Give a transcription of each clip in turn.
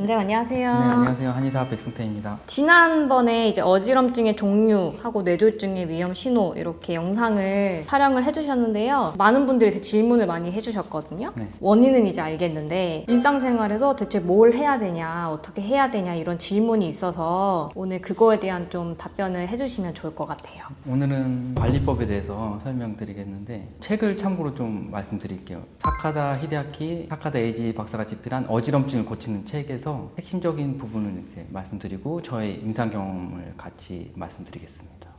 선생님 안녕하세요. 네, 안녕하세요. 한의사 백승태입니다. 지난번에 이제 어지럼증의 종류하고 뇌졸중의 위험 신호 이렇게 영상을 촬영을 해주셨는데요. 많은 분들이 질문을 많이 해주셨거든요. 네. 원인은 이제 알겠는데 일상생활에서 대체 뭘 해야 되냐, 어떻게 해야 되냐 이런 질문이 있어서 오늘 그거에 대한 좀 답변을 해주시면 좋을 것 같아요. 오늘은 관리법에 대해서 설명드리겠는데 책을 참고로 좀 말씀드릴게요. 사카다 히데아키, 사카다 에이지 박사가 집필한 어지럼증을 고치는 책에서 핵심적인 부분을 이제 말씀드리고 저의 임상 경험을 같이 말씀드리겠습니다.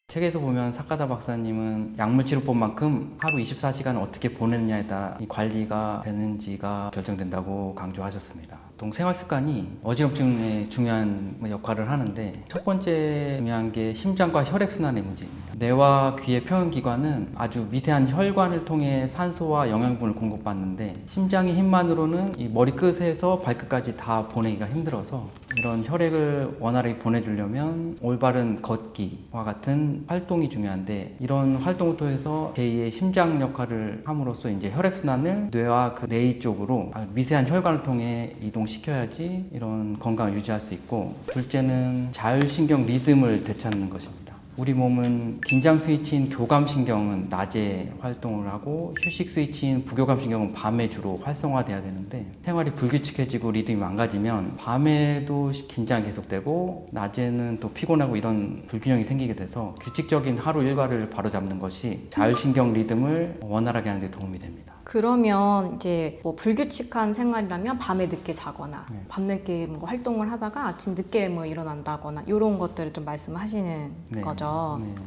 책에서 보면 사카다 박사님은 약물치료법만큼 하루 24시간 어떻게 보내느냐에 따라 이 관리가 되는지가 결정된다고 강조하셨습니다. 보통 생활습관이 어지럼증에 중요한 역할을 하는데 첫 번째 중요한 게 심장과 혈액순환의 문제입니다. 뇌와 귀의 평형기관은 아주 미세한 혈관을 통해 산소와 영양분을 공급받는데 심장의 힘만으로는 이 머리끝에서 발끝까지 다 보내기가 힘들어서 이런 혈액을 원활하게 보내주려면 올바른 걷기와 같은 활동이 중요한데 이런 활동을 통해서 제2의 심장 역할을 함으로써 이제 혈액순환을 뇌와 그 내이 쪽으로 미세한 혈관을 통해 이동시켜야지 이런 건강을 유지할 수 있고, 둘째는 자율신경 리듬을 되찾는 것입니다. 우리 몸은 긴장 스위치인 교감신경은 낮에 활동을 하고 휴식 스위치인 부교감신경은 밤에 주로 활성화돼야 되는데 생활이 불규칙해지고 리듬이 망가지면 밤에도 긴장이 계속되고 낮에는 또 피곤하고 이런 불균형이 생기게 돼서 규칙적인 하루 일과를 바로잡는 것이 자율신경 리듬을 원활하게 하는 데 도움이 됩니다. 그러면 이제 뭐 불규칙한 생활이라면 밤에 늦게 자거나 밤늦게 뭔가 활동을 하다가 아침 늦게 뭐 일어난다거나 이런 것들을 좀 말씀하시는 거죠.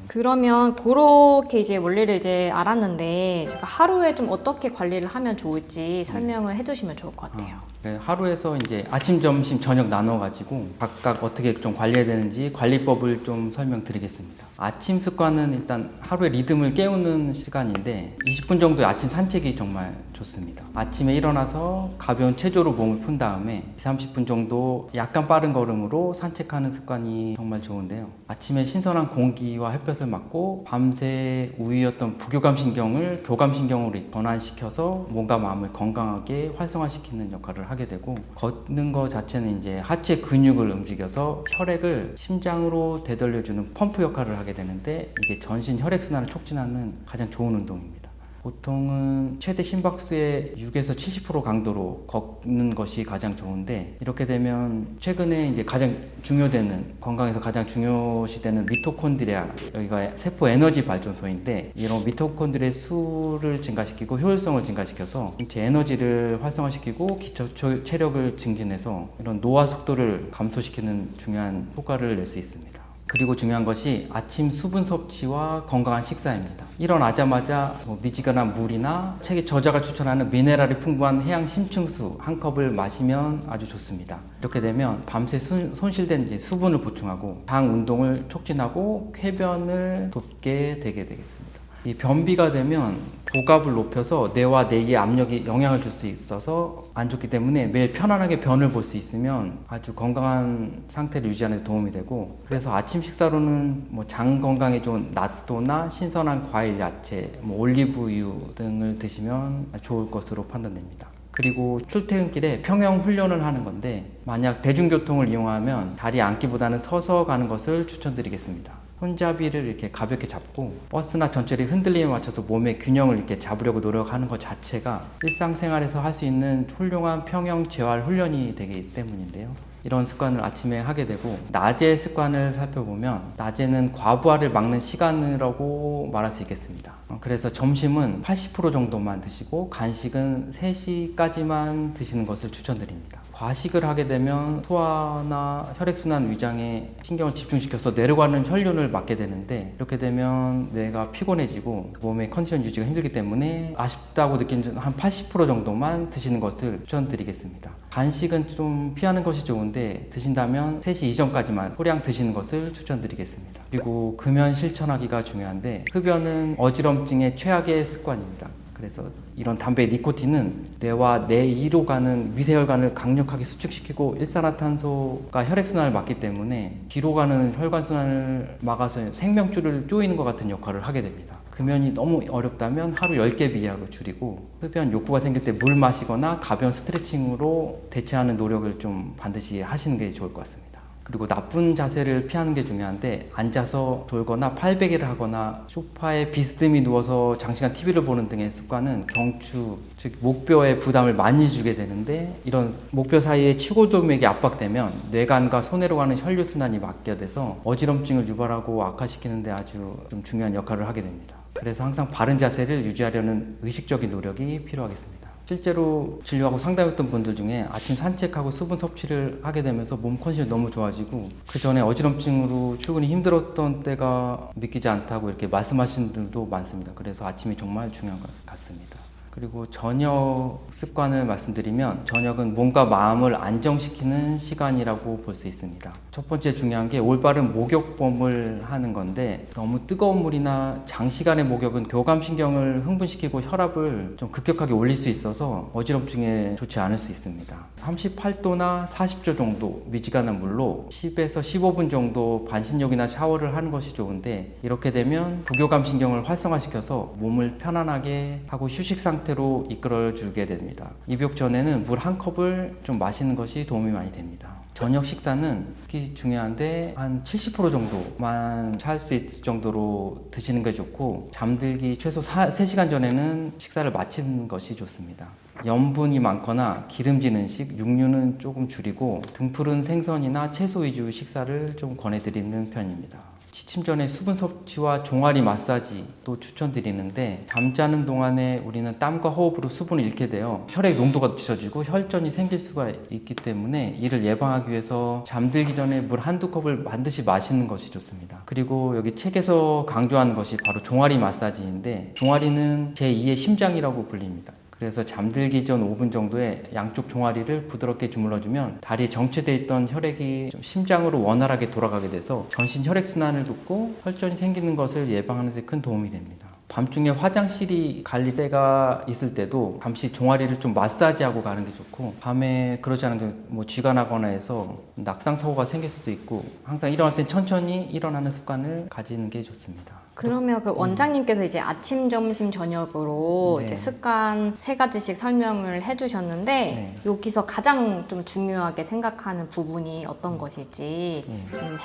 그러면 그렇게 이제 원리를 이제 알았는데 제가 하루에 좀 어떻게 관리를 하면 좋을지 설명을 해주시면 좋을 것 같아요. 하루에서 이제 아침, 점심, 저녁 나눠가지고 각각 어떻게 좀 관리해야 되는지 관리법을 좀 설명드리겠습니다. 아침 습관은 일단 하루의 리듬을 깨우는 시간인데 20분 정도의 아침 산책이 정말 좋습니다. 아침에 일어나서 가벼운 체조로 몸을 푼 다음에 30분 정도 약간 빠른 걸음으로 산책하는 습관이 정말 좋은데요. 아침에 신선한 공기와 햇볕을 맞고 밤새 우위였던 부교감신경을 교감신경으로 전환시켜서 몸과 마음을 건강하게 활성화시키는 역할을 하게 되고, 걷는 것 자체는 이제 하체 근육을 움직여서 혈액을 심장으로 되돌려주는 펌프 역할을 하게 되는데 이게 전신 혈액순환을 촉진하는 가장 좋은 운동입니다. 보통은 최대 심박수의 6에서 70% 강도로 걷는 것이 가장 좋은데, 이렇게 되면 최근에 이제 가장 중요되는, 건강에서 가장 중요시되는 미토콘드리아, 여기가 세포 에너지 발전소인데 이런 미토콘드리아의 수를 증가시키고 효율성을 증가시켜서 제 에너지를 활성화시키고 기초 체력을 증진해서 이런 노화 속도를 감소시키는 중요한 효과를 낼 수 있습니다. 그리고 중요한 것이 아침 수분 섭취와 건강한 식사입니다. 일어나자마자 미지근한 물이나 책의 저자가 추천하는 미네랄이 풍부한 해양 심층수 한 컵을 마시면 아주 좋습니다. 이렇게 되면 밤새 손실된 수분을 보충하고 장 운동을 촉진하고 쾌변을 돕게 되게 되겠습니다. 이 변비가 되면 복압을 높여서 뇌와 뇌의 압력이 영향을 줄 수 있어서 안 좋기 때문에 매일 편안하게 변을 볼 수 있으면 아주 건강한 상태를 유지하는 데 도움이 되고, 그래서 아침 식사로는 장 건강에 좋은 낫또나 신선한 과일, 야채, 올리브유 등을 드시면 좋을 것으로 판단됩니다. 그리고 출퇴근길에 평형 훈련을 하는 건데, 만약 대중교통을 이용하면 다리 앉기보다는 서서 가는 것을 추천드리겠습니다. 손잡이를 이렇게 가볍게 잡고 버스나 전철의 흔들림에 맞춰서 몸의 균형을 이렇게 잡으려고 노력하는 것 자체가 일상생활에서 할 수 있는 훌륭한 평형 재활 훈련이 되기 때문인데요. 이런 습관을 아침에 하게 되고, 낮의 습관을 살펴보면 낮에는 과부하를 막는 시간이라고 말할 수 있겠습니다. 그래서 점심은 80% 정도만 드시고 간식은 3시까지만 드시는 것을 추천드립니다. 과식을 하게 되면 소화나 혈액순환 위장에 신경을 집중시켜서 내려가는 혈륜을 막게 되는데, 이렇게 되면 뇌가 피곤해지고 몸의 컨디션 유지가 힘들기 때문에 아쉽다고 느끼는 한 80% 정도만 드시는 것을 추천드리겠습니다. 간식은 좀 피하는 것이 좋은데 드신다면 3시 이전까지만 소량 드시는 것을 추천드리겠습니다. 그리고 금연 실천하기가 중요한데, 흡연은 어지럼증의 최악의 습관입니다. 그래서 이런 담배의 니코틴은 뇌와 뇌이로 가는 미세혈관을 강력하게 수축시키고 일산화탄소가 혈액순환을 막기 때문에 뒤로 가는 혈관순환을 막아서 생명줄을 조이는 것 같은 역할을 하게 됩니다. 금연이 너무 어렵다면 하루 10개 이하로 줄이고 흡연 욕구가 생길 때 물 마시거나 가벼운 스트레칭으로 대체하는 노력을 좀 반드시 하시는 게 좋을 것 같습니다. 그리고 나쁜 자세를 피하는 게 중요한데 앉아서 졸거나 팔베개를 하거나 소파에 비스듬히 누워서 장시간 TV를 보는 등의 습관은 경추, 즉 목뼈에 부담을 많이 주게 되는데 이런 목뼈 사이에 치골동맥이 압박되면 뇌관과 손해로 가는 혈류순환이 막게 돼서 어지럼증을 유발하고 악화시키는 데 아주 좀 중요한 역할을 하게 됩니다. 그래서 항상 바른 자세를 유지하려는 의식적인 노력이 필요하겠습니다. 실제로 진료하고 상담했던 분들 중에 아침 산책하고 수분 섭취를 하게 되면서 몸 컨디션이 너무 좋아지고 그 전에 어지럼증으로 출근이 힘들었던 때가 믿기지 않다고 이렇게 말씀하시는 분들도 많습니다. 그래서 아침이 정말 중요한 것 같습니다. 그리고 저녁 습관을 말씀드리면 저녁은 몸과 마음을 안정시키는 시간이라고 볼 수 있습니다. 첫 번째 중요한 게 올바른 목욕법을 하는 건데 너무 뜨거운 물이나 장시간의 목욕은 교감신경을 흥분시키고 혈압을 좀 급격하게 올릴 수 있어서 어지럼증에 좋지 않을 수 있습니다. 38도나 40도 정도 미지근한 물로 10에서 15분 정도 반신욕이나 샤워를 하는 것이 좋은데 이렇게 되면 부교감신경을 활성화시켜서 몸을 편안하게 하고 휴식 상태로 이끌어주게 됩니다. 입욕 전에는 물 한 컵을 좀 마시는 것이 도움이 많이 됩니다. 저녁 식사는 특히 중요한데 한 70% 정도만 할 수 있을 정도로 드시는 게 좋고 잠들기 최소 3시간 전에는 식사를 마치는 것이 좋습니다. 염분이 많거나 기름진 음식, 육류는 조금 줄이고 등푸른 생선이나 채소 위주 식사를 좀 권해드리는 편입니다. 취침 전에 수분 섭취와 종아리 마사지도 추천드리는데 잠자는 동안에 우리는 땀과 호흡으로 수분을 잃게 되어 혈액 농도가 늦춰지고 혈전이 생길 수가 있기 때문에 이를 예방하기 위해서 잠들기 전에 물 한두 컵을 반드시 마시는 것이 좋습니다. 그리고 여기 책에서 강조하는 것이 바로 종아리 마사지인데 종아리는 제2의 심장이라고 불립니다. 그래서 잠들기 전 5분 정도에 양쪽 종아리를 부드럽게 주물러주면 다리에 정체되어 있던 혈액이 좀 심장으로 원활하게 돌아가게 돼서 전신 혈액순환을 돕고 혈전이 생기는 것을 예방하는 데 큰 도움이 됩니다. 밤중에 화장실이 갈릴 때가 있을 때도 잠시 종아리를 좀 마사지하고 가는 게 좋고 밤에 그러지 않은 게 뭐 쥐가 나거나 해서 낙상 사고가 생길 수도 있고 항상 일어날 땐 천천히 일어나는 습관을 가지는 게 좋습니다. 그러면 그 원장님께서 이제 아침, 점심, 저녁으로 네. 이제 습관 3가지씩 설명을 해주셨는데 네. 여기서 가장 좀 중요하게 생각하는 부분이 어떤 것일지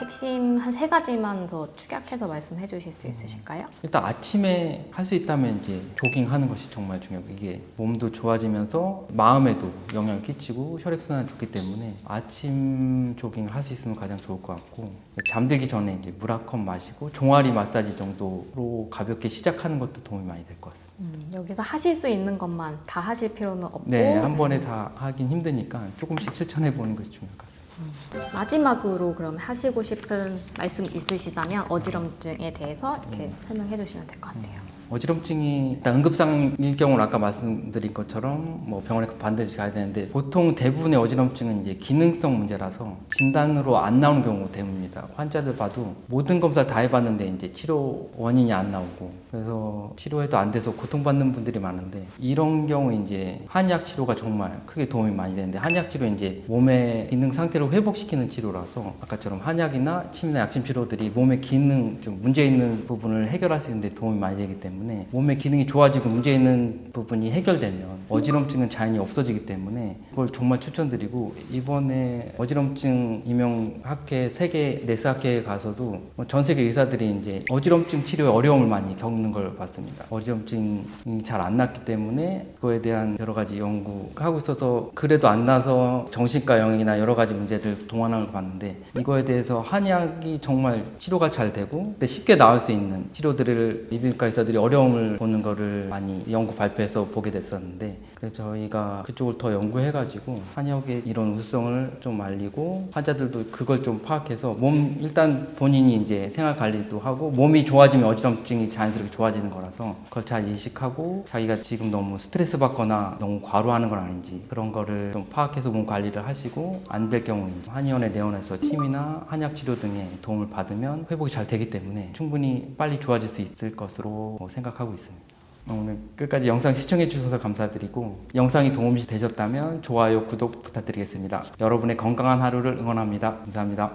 핵심 한 3가지만 더 축약해서 말씀해 주실 수 있으실까요? 일단 아침에 할 수 있다면 이제 조깅하는 것이 정말 중요하고 이게 몸도 좋아지면서 마음에도 영향을 끼치고 혈액순환이 좋기 때문에 아침 조깅을 할 수 있으면 가장 좋을 것 같고 잠들기 전에 이제 물 한 컵 마시고 종아리 마사지 정도로 가볍게 시작하는 것도 도움이 많이 될 것 같습니다. 여기서 하실 수 있는 것만 다 하실 필요는 없고 네, 한 번에 다 하긴 힘드니까 조금씩 실천해 보는 것이 중요할 것 같습니다. 마지막으로 그럼 하시고 싶은 말씀 있으시다면 어지럼증에 대해서 이렇게 설명해 주시면 될 것 같아요. 어지럼증이 일단 응급상일 경우는 아까 말씀드린 것처럼 뭐 병원에 반드시 가야 되는데 보통 대부분의 어지럼증은 이제 기능성 문제라서 진단으로 안 나오는 경우가 대부분입니다. 환자들 봐도 모든 검사를 다 해봤는데 이제 치료 원인이 안 나오고 그래서 치료해도 안 돼서 고통받는 분들이 많은데 이런 경우 이제 한약 치료가 정말 크게 도움이 많이 되는데 한약 치료 이제 몸의 기능 상태를 회복시키는 치료라서 아까처럼 한약이나 침이나 약침 치료들이 몸의 기능 좀 문제 있는 부분을 해결할 수 있는데 도움이 많이 되기 때문에 몸의 기능이 좋아지고 문제 있는 부분이 해결되면 어지럼증은 자연히 없어지기 때문에 그걸 정말 추천드리고 이번에 어지럼증 임용학회 세계 네스학회에 가서도 전 세계 의사들이 이제 어지럼증 치료에 어려움을 많이 겪는 걸 봤습니다. 어지럼증이 잘 안 낫기 때문에 그거에 대한 여러 가지 연구하고 있어서 그래도 안 나서 정신과 영역이나 여러 가지 문제들 동원하는 걸 봤는데 이거에 대해서 한약이 정말 치료가 잘 되고 근데 쉽게 나을 수 있는 치료들을 이비인후과 의사들이 어려움을 보는 거를 많이 연구 발표해서 보게 됐었는데 그래서 저희가 그쪽을 더 연구해가지고 한약의 이런 우수성을 좀 알리고 환자들도 그걸 좀 파악해서 몸 일단 본인이 이제 생활 관리도 하고 몸이 좋아지면 어지럼증이 자연스럽게 좋아지는 거라서 그걸 잘 인식하고 자기가 지금 너무 스트레스 받거나 너무 과로하는 건 아닌지 그런 거를 좀 파악해서 몸 관리를 하시고 안 될 경우에 한의원에 내원해서 침이나 한약 치료 등의 도움을 받으면 회복이 잘 되기 때문에 충분히 빨리 좋아질 수 있을 것으로 생각하고 있습니다. 오늘 끝까지 영상 시청해 주셔서 감사드리고 영상이 도움이 되셨다면 좋아요, 구독 부탁드리겠습니다. 여러분의 건강한 하루를 응원합니다. 감사합니다.